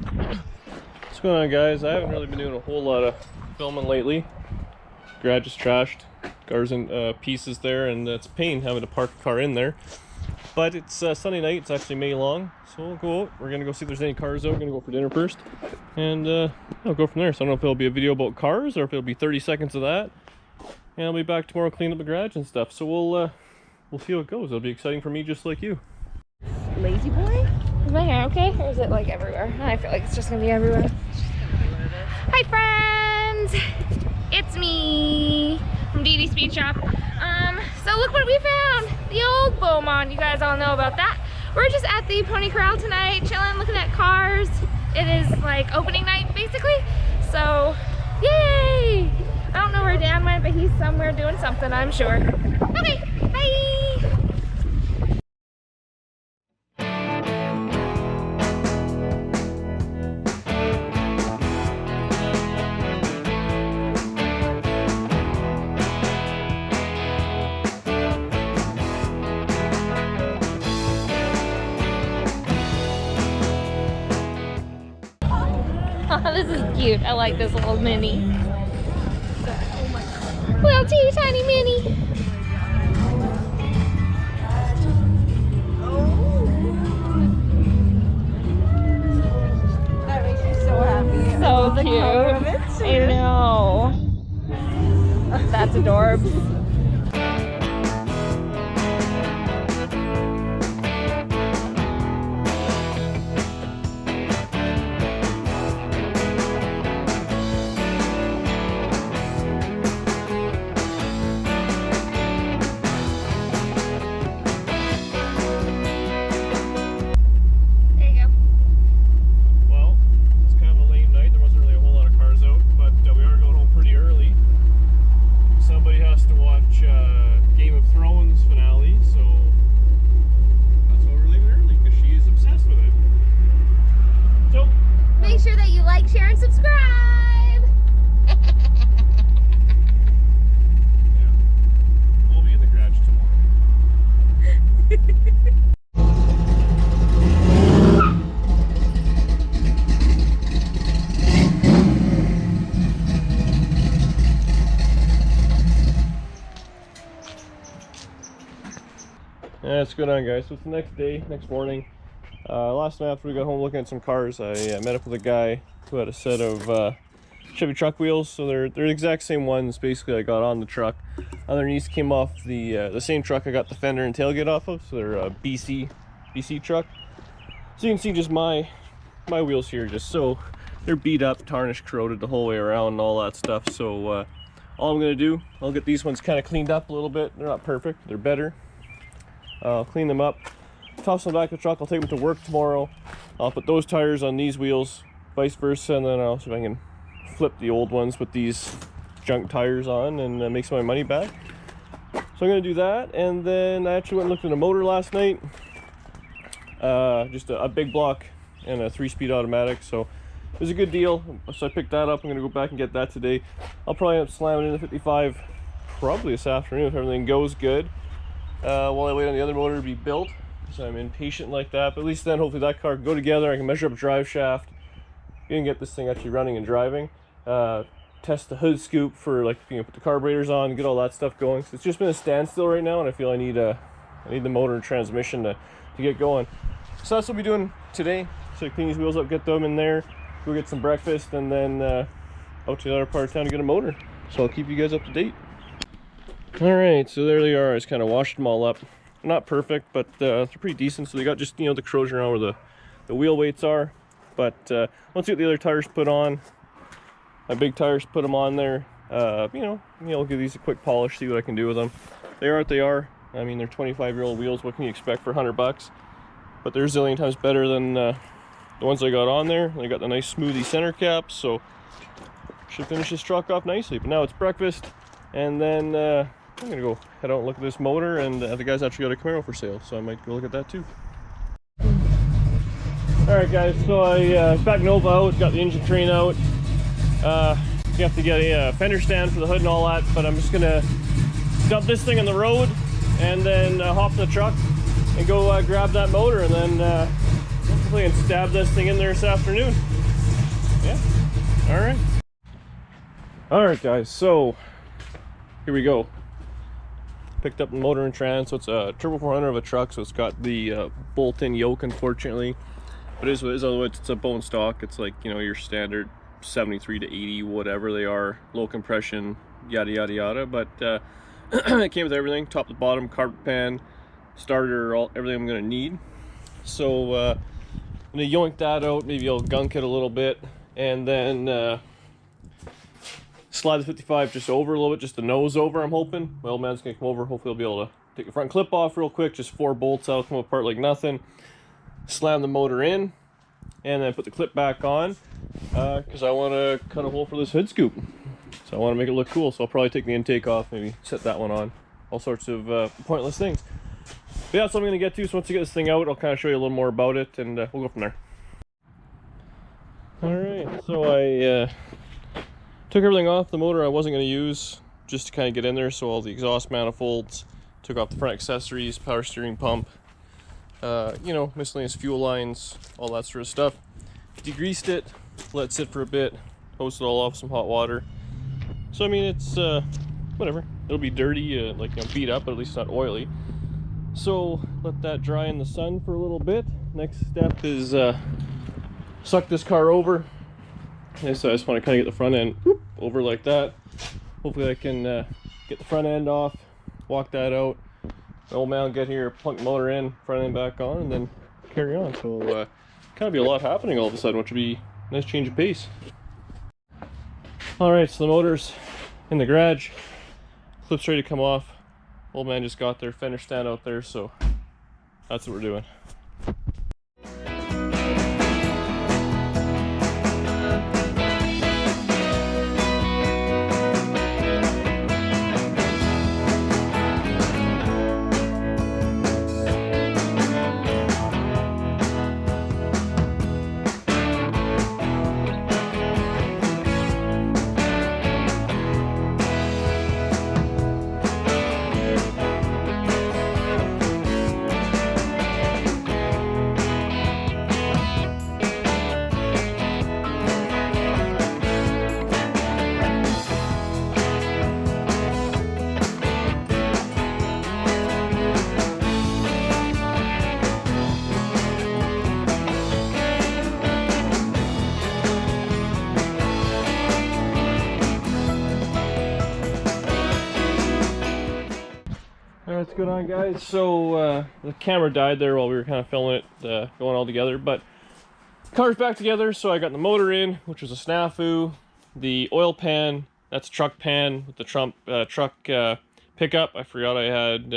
What's going on, guys? I haven't really been doing a whole lot of filming lately. Garage is trashed, cars in pieces there, and it's a pain having to park a car in there. But it's Sunday night, it's actually May long, so we'll go out. We're gonna go see if there's any cars out. We're gonna go for dinner first, and I'll go from there. So I don't know if it'll be a video about cars or if it'll be 30 seconds of that. And I'll be back tomorrow cleaning up the garage and stuff. So we'll see how it goes. It'll be exciting for me, just like you. Lazy boy? Is my hair okay? Or is it like everywhere? I feel like it's just gonna be everywhere. Hi friends! It's me from DD Speed Shop. So look what we found! The old Beaumont. You guys all know about that. We're just at the Pony Corral tonight, chilling, looking at cars. It is like opening night basically. So, yay! I don't know where Dan went, but he's somewhere doing something, I'm sure. Okay, bye! This is cute. I like this little mini. Little teeny tiny mini. That makes me so happy. So cute. I know. That's adorbs. Yeah, what's going on, guys? So it's the next day, next morning. Last night after we got home looking at some cars, I met up with a guy who had a set of Chevy truck wheels. So they're the exact same ones basically I got on the truck. Underneath came off the same truck I got the fender and tailgate off of. So they're a BC truck. So you can see just my wheels here, just so they're beat up, tarnished, corroded the whole way around and all that stuff. So all I'm gonna do, I'll get these ones kind of cleaned up a little bit. They're not perfect, they're better. I'll clean them up, toss them back in the truck. I'll take them to work tomorrow. I'll put those tires on these wheels, vice versa, and then I'll see if I can flip the old ones with these junk tires on and make some of my money back. So I'm going to do that, and then I actually went and looked at a motor last night. Just a big block and a 3-speed automatic, so it was a good deal. So I picked that up. I'm going to go back and get that today. I'll probably end up slamming in the 55 probably this afternoon if everything goes good. While I wait on the other motor to be built, so I'm impatient like that. But at least then, hopefully that car can go together. I can measure up a drive shaft, you can get this thing actually running and driving. Test the hood scoop for like put the carburetors on, get all that stuff going. So it's just been a standstill right now, and I feel I need the motor and transmission to get going. So that's what we'll be doing today. So clean these wheels up, get them in there, go get some breakfast, and then out to the other part of town to get a motor. So I'll keep you guys up to date. Alright, so there they are. I just kind of washed them all up. Not perfect, but they're pretty decent. So they got just, the corrosion around where the wheel weights are. But once you get the other tires put on, my big tires, put them on there, I'll give these a quick polish, see what I can do with them. They are what they are. I mean, they're 25-year-old wheels. What can you expect for $100? But they're a zillion times better than the ones I got on there. They got the nice smoothie center caps, so should finish this truck off nicely. But now it's breakfast, and then I'm gonna go head out and look at this motor, and the guy's actually got a Camaro for sale, so I might go look at that too. Alright guys, so I back Nova out, got the engine train out. You have to get a fender stand for the hood and all that, but I'm just gonna dump this thing on the road and then hop in the truck and go grab that motor, and then hopefully, and stab this thing in there this afternoon. Yeah. All right, guys. So here we go. Picked up the motor and trans. So it's a Turbo 400 of a truck. So it's got the bolt-in yoke, unfortunately. But it is what it is. Otherwise, it's a bone stock. It's like, you know, your standard 73 to 80, whatever they are, low compression, yada yada yada. But it came with everything, top to bottom, carb pan, starter, everything I'm gonna need. So I'm gonna yoink that out. Maybe I'll gunk it a little bit, and then slide the 55 just over a little bit, just the nose over. I'm hoping my old man's gonna come over. Hopefully I'll be able to take the front clip off real quick, just 4 bolts. That'll come apart like nothing. Slam the motor in, and then put the clip back on, because I want to cut a hole for this hood scoop. So I want to make it look cool. So I'll probably take the intake off, maybe set that one on, all sorts of pointless things. But yeah, that's what I'm going to get to. So once I get this thing out, I'll kind of show you a little more about it, and we'll go from there. All right, so I took everything off the motor I wasn't going to use, just to kind of get in there. So all the exhaust manifolds, took off the front accessories, power steering pump, you know, miscellaneous fuel lines, all that sort of stuff. Degreased it, let it sit for a bit, hose it all off with some hot water. So I mean, it's whatever. It'll be dirty, like, you know, beat up, but at least not oily. So let that dry in the sun for a little bit. Next step is suck this car over. Okay, so I just want to kind of get the front end over like that. Hopefully I can get the front end off, walk that out. The old man will get here, plunk the motor in, front end back on, and then carry on. So kind of be a lot happening all of a sudden, which would be a nice change of pace. All right, so the motor's in the garage, clip's ready to come off. Old man just got their fender stand out there, so that's what we're doing. What's going on, guys? So the camera died there while we were kind of filming it, going all together, but the car's back together. So I got the motor in, which was a snafu, the oil pan, that's a truck pan with the truck pickup. I forgot I had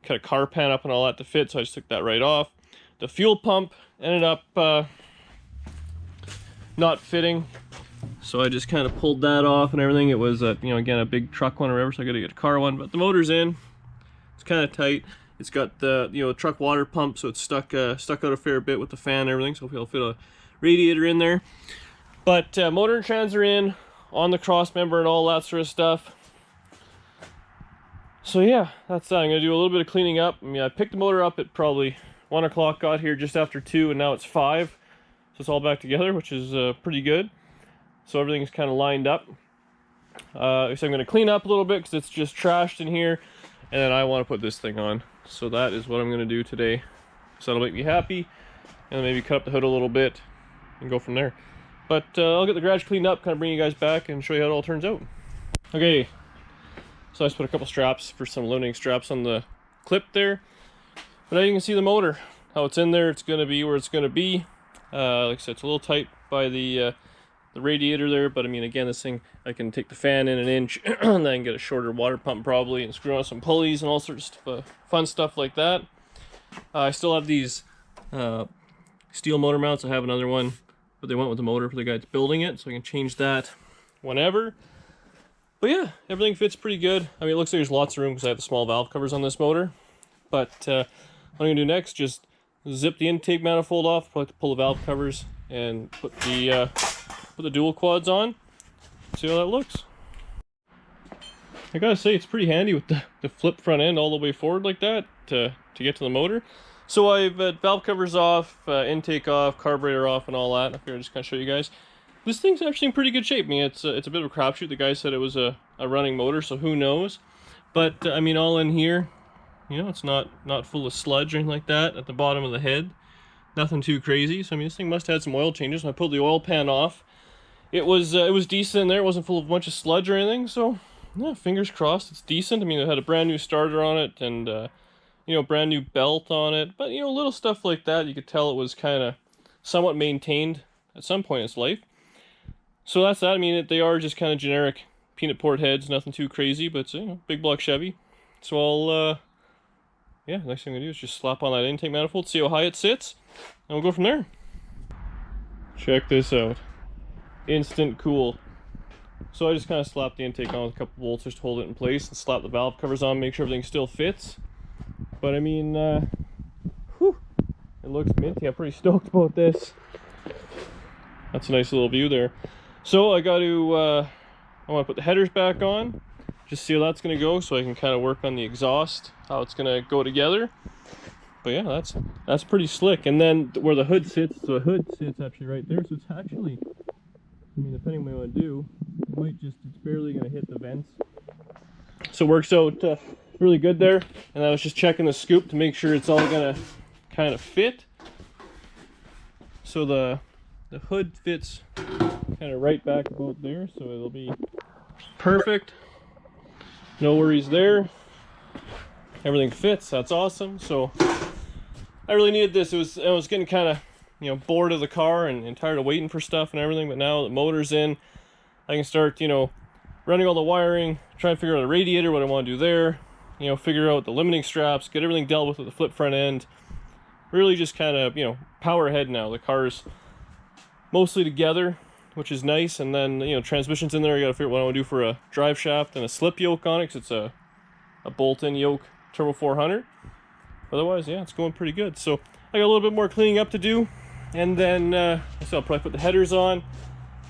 cut a car pan up and all that to fit, so I just took that right off. The fuel pump ended up not fitting, so I just kind of pulled that off and everything. It was you know, again, a big truck one or whatever, so I got to get a car one, but the motor's in. Kind of tight. It's got the, you know, truck water pump, so it's stuck out a fair bit with the fan and everything, so hopefully I'll fit a radiator in there. But motor and trans are in, on the cross member and all that sort of stuff. So yeah, that's that. I'm gonna do a little bit of cleaning up. I mean, I picked the motor up at probably 1 o'clock, got here just after 2, and now it's 5, so it's all back together, which is pretty good. So everything's kind of lined up. So I'm gonna clean up a little bit because it's just trashed in here. And then I want to put this thing on. So that is what I'm going to do today. So that'll make me happy. And maybe cut up the hood a little bit and go from there. But I'll get the garage cleaned up, kind of bring you guys back and show you how it all turns out. Okay. So I just put a couple straps for some limiting straps on the clip there. But now you can see the motor. How it's in there. It's going to be where it's going to be. Like I said, it's a little tight by the radiator there, but I mean, again, this thing, I can take the fan in 1 inch and then get a shorter water pump probably and screw on some pulleys and all sorts of fun stuff like that. I still have these steel motor mounts. I have another one, but they went with the motor for the guy that's building it, so I can change that whenever. But yeah, everything fits pretty good. I mean, it looks like there's lots of room because I have the small valve covers on this motor. But what I'm gonna do next, just zip the intake manifold off, probably pull the valve covers and put the dual quads on, see how that looks. I gotta say, it's pretty handy with the flip front end all the way forward like that to get to the motor. So I've valve covers off, intake off, carburetor off, and all that. I figured I'd just kind of show you guys. This thing's actually in pretty good shape. I mean, it's a bit of a crapshoot. The guy said it was a running motor, so who knows? But I mean, all in here, you know, it's not full of sludge or anything like that at the bottom of the head. Nothing too crazy. So I mean, this thing must have had some oil changes. When I pulled the oil pan off, it was decent in there. It wasn't full of a bunch of sludge or anything. So yeah, fingers crossed, it's decent. I mean, it had a brand new starter on it and you know, brand new belt on it. But you know, little stuff like that, you could tell it was kind of somewhat maintained at some point in its life. So that's that. I mean, they are just kind of generic peanut port heads, nothing too crazy, but it's, you know, big block Chevy. So I'll yeah, next thing I'm gonna do is just slap on that intake manifold, see how high it sits, and we'll go from there. Check this out. Instant cool. So I just kind of slapped the intake on with a couple bolts just to hold it in place and slap the valve covers on, make sure everything still fits. But I mean, whew, it looks minty. I'm pretty stoked about this. That's a nice little view there. So I got to, I want to put the headers back on, just see how that's going to go, so I can kind of work on the exhaust, how it's going to go together. But yeah, that's pretty slick. And then where the hood sits, so the hood sits actually right there, so it's actually, I mean, depending on what you want to do, it might just, it's barely going to hit the vents. So it works out really good there. And I was just checking the scoop to make sure it's all going to kind of fit. So the hood fits kind of right back about there, so it'll be perfect. No worries there. Everything fits. That's awesome. So I really needed this. I was getting kind of, you know, bored of the car and tired of waiting for stuff and everything, but now the motor's in, I can start, you know, running all the wiring, try and figure out the radiator, what I want to do there, you know, figure out the limiting straps, get everything dealt with the flip front end. Really just kind of, you know, power ahead now. The car's mostly together, which is nice. And then, you know, transmission's in there. I got to figure out what I want to do for a drive shaft and a slip yoke on it, because it's a bolt-in yoke Turbo 400. Otherwise, yeah, it's going pretty good. So I got a little bit more cleaning up to do, and then so I'll probably put the headers on.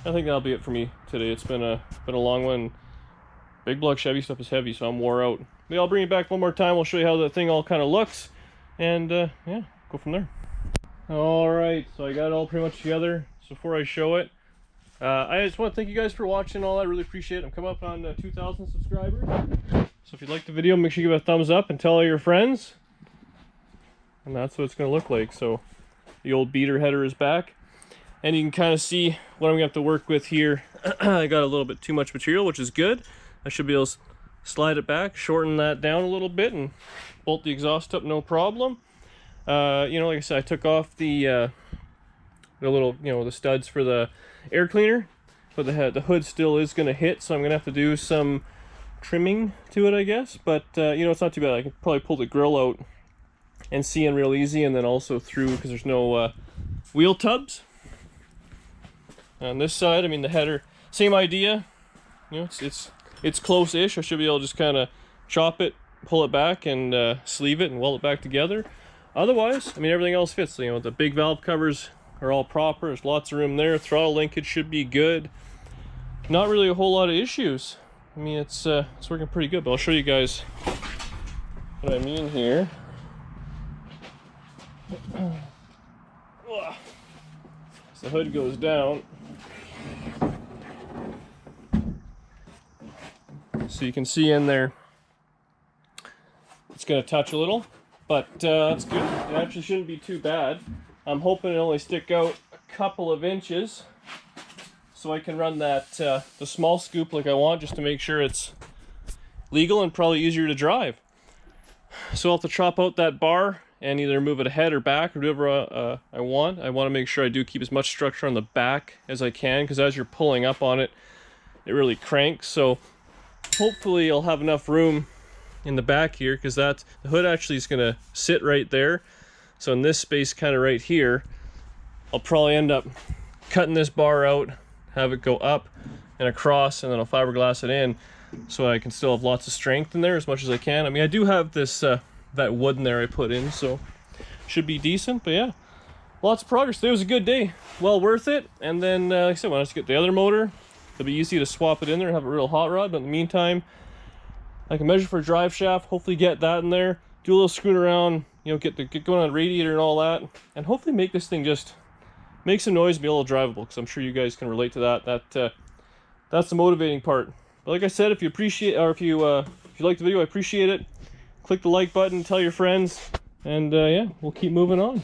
I think that'll be it for me today. It's been a long one. Big block Chevy stuff is heavy, so I'm wore out. Maybe I'll bring it back one more time. I'll show you how that thing all kind of looks, and yeah, go from there. All right, so I got it all pretty much together. So before I show it, I just want to thank you guys for watching all that. I really appreciate it. I'm coming up on 2,000 subscribers. So if you liked the video, make sure you give it a thumbs up and tell all your friends. And that's what it's going to look like. So the old beater header is back. And you can kind of see what I'm going to have to work with here. I got a little bit too much material, which is good. I should be able to slide it back, shorten that down a little bit, and bolt the exhaust up, no problem. You know, like I said, I took off the little, you know, the studs for the air cleaner, but the hood still is going to hit, so I'm going to have to do some trimming to it, I guess. But you know, it's not too bad. I can probably pull the grill out and see in real easy, and then also through, because there's no wheel tubs. On this side, I mean, the header, same idea. You know, it's close-ish. I should be able to just kind of chop it, pull it back, and sleeve it and weld it back together. Otherwise, I mean, everything else fits. You know, the big valve covers are all proper. There's lots of room there. Throttle linkage should be good. Not really a whole lot of issues. I mean, it's working pretty good. But I'll show you guys what I mean here. As the hood goes down, so you can see in there, it's going to touch a little, but that's good. It actually shouldn't be too bad. I'm hoping it only stick out a couple of inches, so I can run that the small scoop like I want, just to make sure it's legal and probably easier to drive. So I'll have to chop out that bar and either move it ahead or back, or whatever I want. I want to make sure I do keep as much structure on the back as I can, because as you're pulling up on it, it really cranks. So hopefully I'll have enough room in the back here, because the hood actually is going to sit right there. So in this space kind of right here, I'll probably end up cutting this bar out, have it go up and across, and then I'll fiberglass it in, so I can still have lots of strength in there as much as I can. I mean, I do have this that wood in there I put in, so should be decent. But yeah, lots of progress. Today was a good day, well worth it. And then like I said, when I get the other motor, it'll be easy to swap it in there and have a real hot rod. But in the meantime, I can measure for a drive shaft, hopefully get that in there, do a little screwing around, you know, get going on the radiator and all that, and hopefully make this thing just make some noise and be a little drivable, because I'm sure you guys can relate to that. That's the motivating part. But like I said, if you appreciate, or if you like the video, I appreciate it. Click the like button, tell your friends, and yeah, we'll keep moving on.